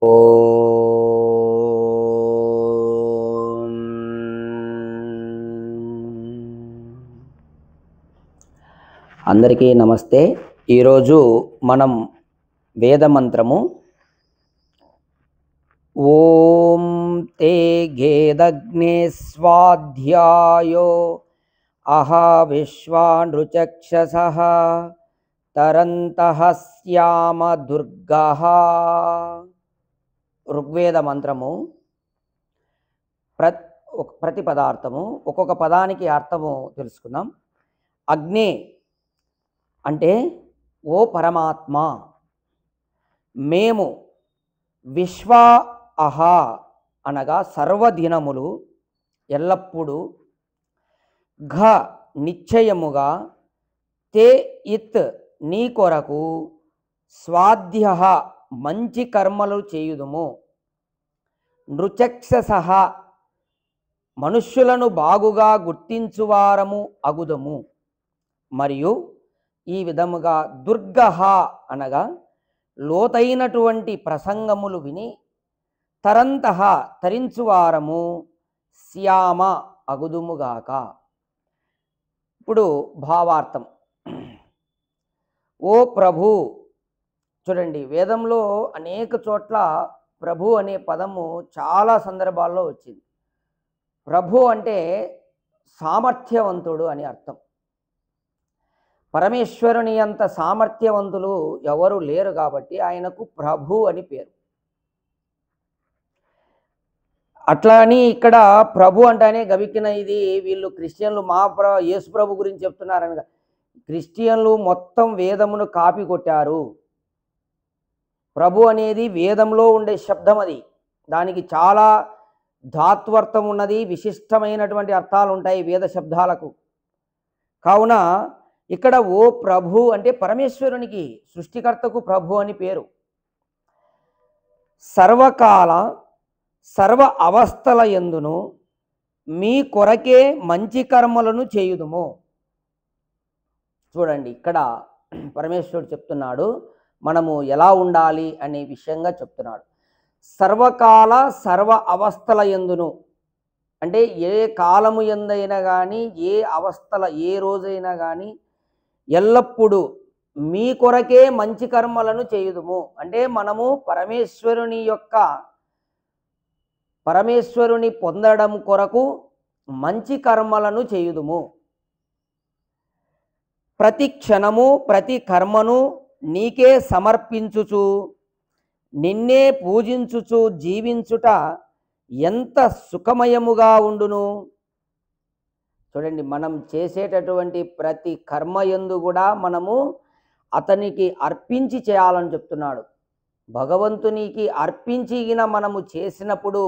ఓం అందరికీ నమస్తే. ఈరోజు మనం వేద మంత్రము ఓం తే గేదగ్నే స్వాధ్యాయో అహా విశ్వానృచక్షసః తరంతః శ్యామ దుర్గః. ఋగ్వేద మంత్రము ప్రతి పదార్థము ఒక్కొక్క పదానికి అర్థము తెలుసుకుందాం. అగ్ని అంటే ఓ పరమాత్మ, మేము విశ్వ అహ అనగా సర్వదినములు ఎల్లప్పుడూ, ఘ నిశ్చయముగా, తే ఇత్ నీ కొరకు, స్వాధ్య మంచి కర్మలు చేయుదుము, నృచక్షసః మనుష్యులను బాగుగా గుర్తించువారము అగుదము, మరియు ఈ విధముగా దుర్గః అనగా లోతైనటువంటి ప్రసంగములు విని తరంతః తరించువారము శ్యామ అగుదుముగాక. ఇప్పుడు భావార్థం. ఓ ప్రభు, చూడండి వేదంలో అనేక చోట్ల ప్రభు అనే పదము చాలా సందర్భాల్లో వచ్చింది. ప్రభు అంటే సామర్థ్యవంతుడు అని అర్థం. పరమేశ్వరుని అంత సామర్థ్యవంతులు ఎవరు లేరు కాబట్టి ఆయనకు ప్రభు అని పేరు. అట్లా అని ఇక్కడ ప్రభు అంటేనే గవిక్కిన ఇది వీళ్ళు క్రిస్టియన్లు యేసు ప్రభు గురించి చెప్తున్నారనగా, క్రిస్టియన్లు మొత్తం వేదమును కాపీ కొట్టారు. ప్రభు అనేది వేదంలో ఉండే శబ్దం, అది దానికి చాలా ధాత్వర్థం ఉన్నది, విశిష్టమైనటువంటి అర్థాలు ఉంటాయి వేద శబ్దాలకు. కావున ఇక్కడ ఓ ప్రభు అంటే పరమేశ్వరునికి, సృష్టికర్తకు ప్రభు అని పేరు. సర్వకాల సర్వ అవస్థల యందును మీ కొరకే మంచి కర్మలను చేయుదుము. చూడండి ఇక్కడ పరమేశ్వరుడు చెప్తున్నాడు మనము ఎలా ఉండాలి అనే విషయంగా చెప్తున్నాడు. సర్వకాల సర్వ అవస్థల యందును అంటే ఏ కాలము యందైనా కానీ, ఏ అవస్థల ఏ రోజైనా కానీ ఎల్లప్పుడూ మీ కొరకే మంచి కర్మలను చేయుదుము. అంటే మనము పరమేశ్వరుని పొందడం కొరకు మంచి కర్మలను చేయుదుము. ప్రతి క్షణము ప్రతి కర్మను నీకే సమర్పించుచు నిన్నే పూజించుచు జీవించుట ఎంత సుఖమయముగా ఉండును. చూడండి, మనం చేసేటటువంటి ప్రతి కర్మ యందు కూడా మనము అతనికి అర్పించి చేయాలని చెప్తున్నాడు. భగవంతునికి అర్పించిగిన మనము చేసినప్పుడు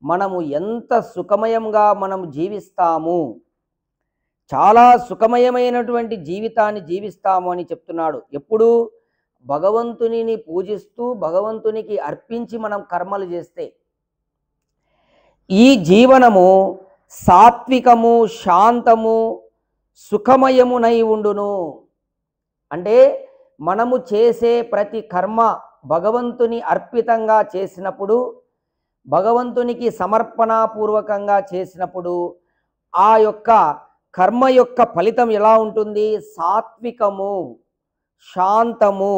మనము ఎంత సుఖమయంగా మనము జీవిస్తాము, చాలా సుఖమయమైనటువంటి జీవితాన్ని జీవిస్తాము అని చెప్తున్నాడు. ఎప్పుడు భగవంతునిని పూజిస్తూ భగవంతునికి అర్పించి మనం కర్మలు చేస్తే ఈ జీవనము సాత్వికము, శాంతము, సుఖమయమునై ఉండును. అంటే మనము చేసే ప్రతి కర్మ భగవంతుని అర్పితంగా చేసినప్పుడు, భగవంతునికి సమర్పణాపూర్వకంగా చేసినప్పుడు ఆ యొక్క కర్మ యొక్క ఫలితం ఎలా ఉంటుంది? సాత్వికము, శాంతము,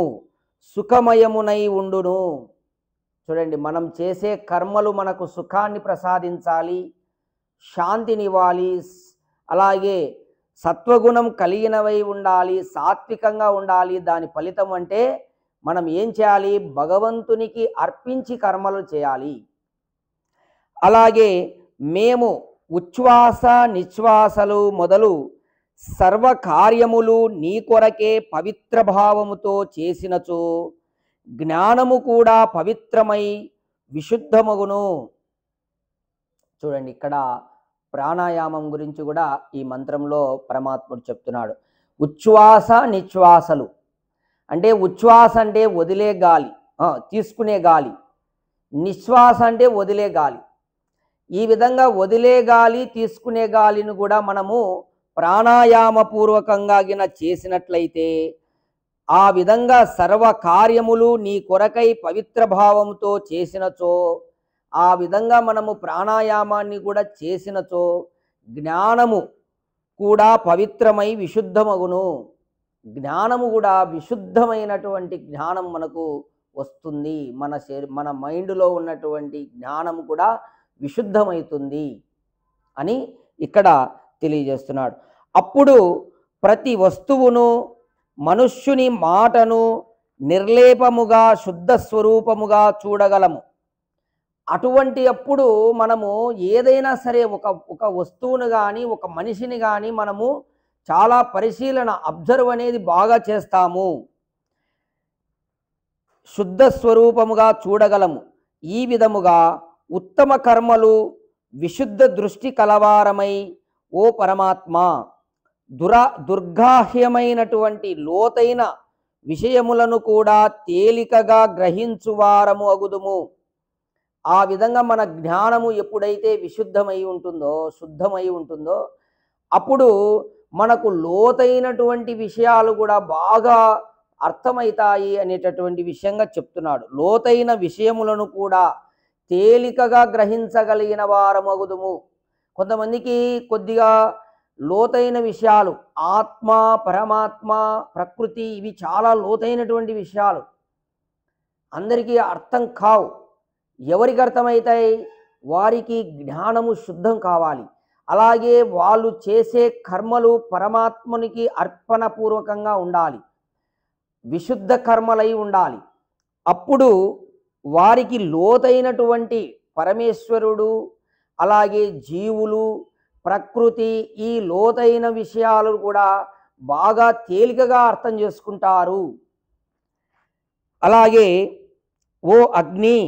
సుఖమయమునై ఉండును. చూడండి, మనం చేసే కర్మలు మనకు సుఖాన్ని ప్రసాదించాలి, శాంతినివ్వాలి, అలాగే సత్వగుణం కలిగినవై ఉండాలి, సాత్వికంగా ఉండాలి. దాని ఫలితం అంటే మనం ఏం చేయాలి? భగవంతునికి అర్పించి కర్మలు చేయాలి. అలాగే మేము ఉచ్ఛ్వాస నిశ్వాసలు మొదలు సర్వ కార్యములు నీ కొరకే పవిత్ర భావముతో చేసినచో జ్ఞానము కూడా పవిత్రమై విశుద్ధమగును. చూడండి, ఇక్కడ ప్రాణాయామం గురించి కూడా ఈ మంత్రంలో పరమాత్ముడు చెప్తున్నాడు. ఉచ్ఛ్వాస నిశ్వాసలు అంటే, ఉచ్ఛ్వాస అంటే వదిలే గాలి, తీసుకునే గాలి. నిశ్వాస అంటే వదిలే గాలి. ఈ విధంగా వదిలే గాలి, తీసుకునే గాలిని కూడా మనము ప్రాణాయామ పూర్వకంగా గిన చేసినట్లయితే ఆ విధంగా సర్వ కార్యములు నీ కొరకై పవిత్ర భావంతో చేసినచో, ఆ విధంగా మనము ప్రాణాయామాన్ని కూడా చేసినచో జ్ఞానము కూడా పవిత్రమై విశుద్ధమగును. జ్ఞానము కూడా విశుద్ధమైనటువంటి జ్ఞానం మనకు వస్తుంది. మన మైండ్లో ఉన్నటువంటి జ్ఞానం కూడా విశుద్ధమవుతుంది అని ఇక్కడ తెలియజేస్తున్నాడు. అప్పుడు ప్రతి వస్తువును, మనుష్యుని మాటను నిర్లేపముగా శుద్ధ స్వరూపముగా చూడగలము. అటువంటి అప్పుడు మనము ఏదైనా సరే ఒక వస్తువును కానీ ఒక మనిషిని కానీ మనము చాలా పరిశీలన అబ్జర్వ్ అనేది బాగా చేస్తాము. శుద్ధ స్వరూపముగా చూడగలము. ఈ విధముగా ఉత్తమ కర్మలు విశుద్ధ దృష్టి కలవారమై ఓ పరమాత్మ దుర్గాహ్యమైనటువంటి లోతైన విషయములను కూడా తేలికగా గ్రహించువారము అగుదుము. ఆ విధంగా మన జ్ఞానము ఎప్పుడైతే విశుద్ధమై ఉంటుందో, శుద్ధమై ఉంటుందో, అప్పుడు మనకు లోతైనటువంటి విషయాలు కూడా బాగా అర్థమవుతాయి అనేటటువంటి విషయంగా చెప్తున్నాడు. లోతైన విషయములను కూడా తేలికగా గ్రహించగలిగిన వారమగుదుము. కొంతమందికి కొద్దిగా లోతైన విషయాలు, ఆత్మ, పరమాత్మ, ప్రకృతి, ఇవి చాలా లోతైనటువంటి విషయాలు అందరికీ అర్థం కావు. ఎవరికి అర్థమవుతాయి? వారికి జ్ఞానము శుద్ధం కావాలి. అలాగే వాళ్ళు చేసే కర్మలు పరమాత్మనికి అర్పణపూర్వకంగా ఉండాలి, విశుద్ధ కర్మలై ఉండాలి. అప్పుడు వారికి లోతైనటువంటి పరమేశ్వరుడు, అలాగే జీవులు, ప్రకృతి, ఈ లోతైన విషయాలు కూడా బాగా తేలికగా అర్థం చేసుకుంటారు. అలాగే ఓ అగ్ని,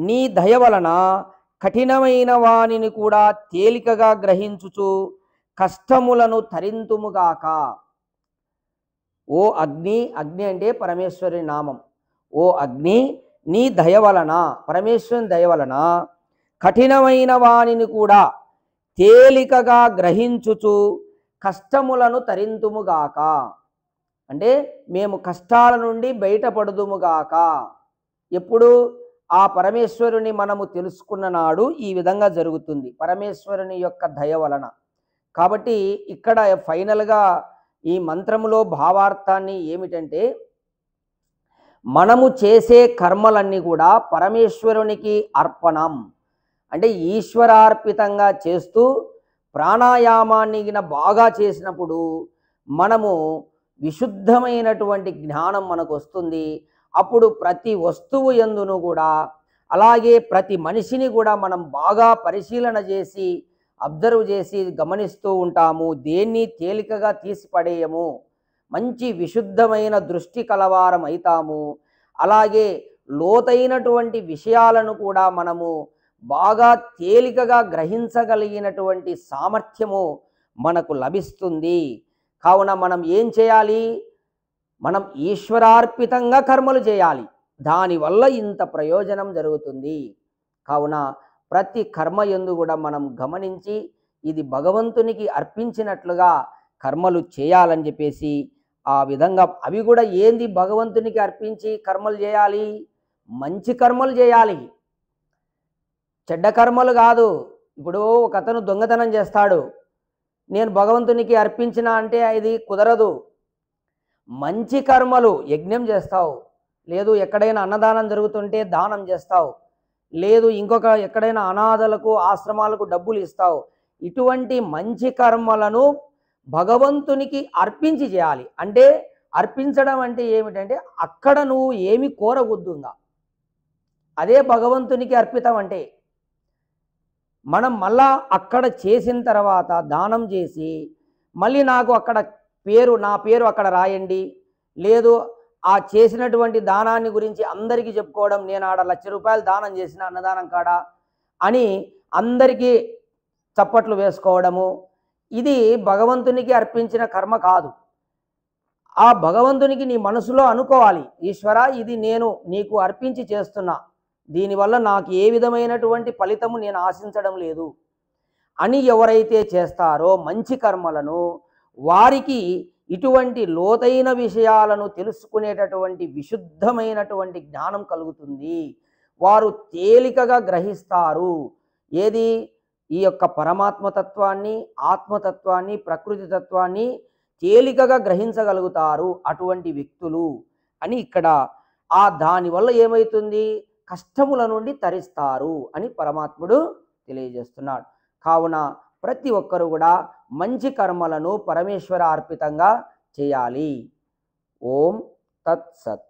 నీ దయ వలన కఠినమైన వానిని కూడా తేలికగా గ్రహించుచు కష్టములను తరింతుముగాక. ఓ అగ్ని, అగ్ని అంటే పరమేశ్వరుని నామం. ఓ అగ్ని, నీ దయ వలన, పరమేశ్వరుని దయ వలన కఠినమైన వానిని కూడా తేలికగా గ్రహించుచు కష్టములను తరింతుముగాక. అంటే మేము కష్టాల నుండి బయటపడుదుముగాక. ఎప్పుడు? ఆ పరమేశ్వరుని మనము తెలుసుకున్న నాడు ఈ విధంగా జరుగుతుంది, పరమేశ్వరుని యొక్క దయ వలన. కాబట్టి ఇక్కడ ఫైనల్గా ఈ మంత్రములో భావార్థాన్ని ఏమిటంటే, మనము చేసే కర్మలన్నీ కూడా పరమేశ్వరునికి అర్పణం. అంటే ఈశ్వరార్పితంగా చేస్తూ ప్రాణాయామాన్ని బాగా చేసినప్పుడు మనము విశుద్ధమైనటువంటి జ్ఞానం మనకు వస్తుంది. అప్పుడు ప్రతి వస్తువు యందును కూడా, అలాగే ప్రతి మనిషిని కూడా మనం బాగా పరిశీలన చేసి, అబ్జర్వ్ చేసి గమనిస్తూ ఉంటాము. దేన్ని తేలికగా తీసిపడేయము. మంచి విశుద్ధమైన దృష్టి కలవారం అవుతాము. అలాగే లోతైనటువంటి విషయాలను కూడా మనము బాగా తేలికగా గ్రహించగలిగినటువంటి సామర్థ్యము మనకు లభిస్తుంది. కావున మనం ఏం చేయాలి? మనం ఈశ్వరార్పితంగా కర్మలు చేయాలి. దానివల్ల ఇంత ప్రయోజనం జరుగుతుంది. కావున ప్రతి కర్మ యందు కూడా మనం గమనించి ఇది భగవంతునికి అర్పించినట్లుగా కర్మలు చేయాలని చెప్పేసి, ఆ విధంగా అవి కూడా ఏంది భగవంతునికి అర్పించి కర్మలు చేయాలి? మంచి కర్మలు చేయాలి, చెడ్డ కర్మలు కాదు. ఇప్పుడు ఒక అతను దొంగతనం చేస్తాడు, నేను భగవంతునికి అర్పించిన అంటే ఇది కుదరదు. మంచి కర్మలు, యజ్ఞం చేస్తావు, లేదు ఎక్కడైనా అన్నదానం జరుగుతుంటే దానం చేస్తావు, లేదు ఇంకొక ఎక్కడైనా అనాథలకు, ఆశ్రమాలకు డబ్బులు ఇస్తావు. ఇటువంటి మంచి కర్మలను భగవంతునికి అర్పించి చేయాలి. అంటే అర్పించడం అంటే ఏమిటంటే అక్కడ నువ్వు ఏమి కోరవద్దుగా, అదే భగవంతునికి అర్పితం. అంటే మనం మళ్ళా అక్కడ చేసిన తర్వాత దానం చేసి మళ్ళీ నాకు అక్కడ నా పేరు అక్కడ రాయండి, లేదు ఆ చేసినటువంటి దానాన్ని గురించి అందరికీ చెప్పుకోవడం, నేను ఆడ 1,00,000 రూపాయలు దానం చేసిన అన్నదానం కాడ అని అందరికీ చప్పట్లు వేసుకోవడము, ఇది భగవంతునికి అర్పించిన కర్మ కాదు. ఆ భగవంతునికి నీ మనసులో అనుకోవాలి, ఈశ్వరా ఇది నేను నీకు అర్పించి చేస్తున్నా, దీనివల్ల నాకు ఏ విధమైనటువంటి ఫలితము నేను ఆశించడం లేదు అని ఎవరైతే చేస్తారో మంచి కర్మలను, వారికి ఇటువంటి లోతైన విషయాలను తెలుసుకునేటటువంటి విశుద్ధమైనటువంటి జ్ఞానం కలుగుతుంది. వారు తేలికగా గ్రహిస్తారు. ఏది? ఈ యొక్క పరమాత్మతత్వాన్ని, ఆత్మతత్వాన్ని, ప్రకృతి తత్వాన్ని తేలికగా గ్రహించగలుగుతారు అటువంటి వ్యక్తులు అని ఇక్కడ దానివల్ల ఏమవుతుంది? కష్టముల నుండి తరిస్తారు అని పరమాత్ముడు తెలియజేస్తున్నాడు. కావున ప్రతి ఒక్కరు కూడా మంచి కర్మలను పరమేశ్వర అర్పితంగా చేయాలి. ఓం తత్సత్.